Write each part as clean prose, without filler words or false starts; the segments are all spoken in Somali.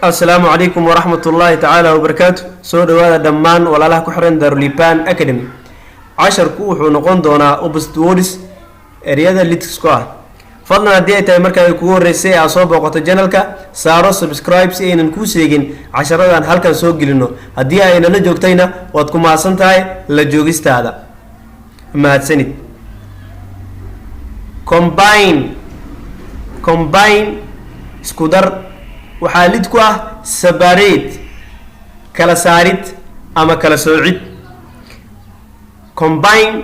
السلام عليكم ورحمة الله تعالى وبركاته. سو دوادا دمان ولا له كحرن داروليبان أكاديمي. 10 كوحو نقون دونا أوبستوريس رياضة ليتسكوار. فضلنا دي تاي مركا يكون ريسي أصوب وقت جنالكا سارو سبسكرايب سي ننكو سيجين 10 دان هالكا سوق جلنو هدي أينا لجوكتينا واتكم عصنتاي لجوكيستا هذا ما تسند combine سكودر وحالدكو separate kala saarid ama kala soocid combine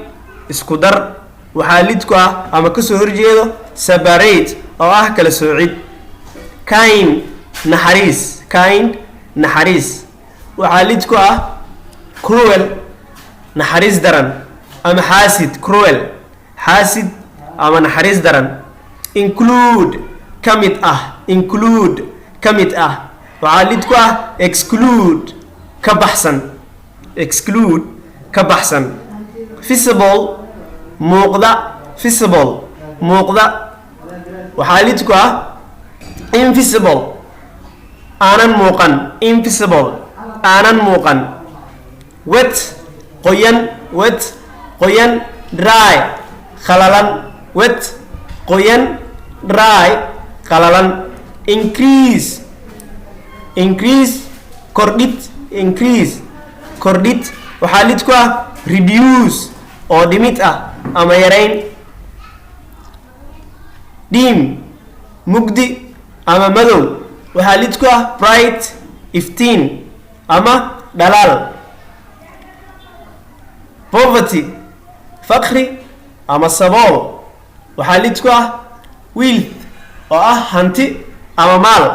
isku dar waxaalidku ama ka soo horjeedo separate oo kala soocid kind naxariis waxaalidku cruel naxariis daran ama xaasid cruel xaasid ama naxariis daran include kamid وعالدكو exclude كبحسن visible موقدا وحالدكو invisible آنان موقن wet قوين dry خلالان wet قوين dry خلالان increase kordhid waxaalidku reduce oo dhimid ama yareyn dim mugdi ama madow waxaalidku bright iftiin ama dhalaal poverty faqri ama sabool waxaalidku wealth oo hanti ama maal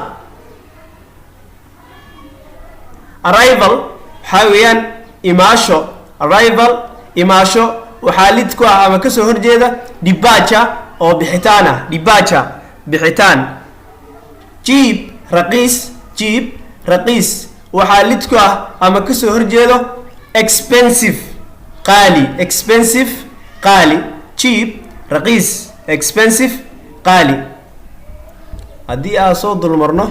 arrival حاويان إماشو وحالتكو أما كسو هرجيدا ديباتشا أو بحيتان جيب رقيس وحالتكو أما كسو هرجيدا expensive قالي cheap رقيس expensive قالي هدي أصود المرنو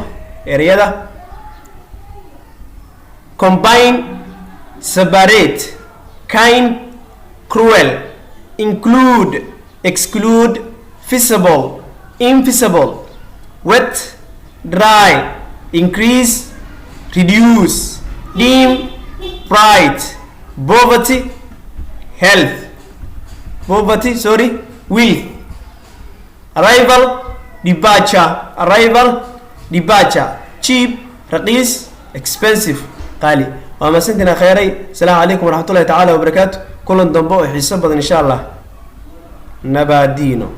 إريادا combine separate kind cruel include exclude visible invisible wet dry increase reduce dim bright poverty wealth arrival departure cheap رقيس expensive قالي وما سنتنا خيري. السلام عليكم ورحمة الله تعالى وبركاته. كل ضمبو حساب إن شاء الله نبادينو.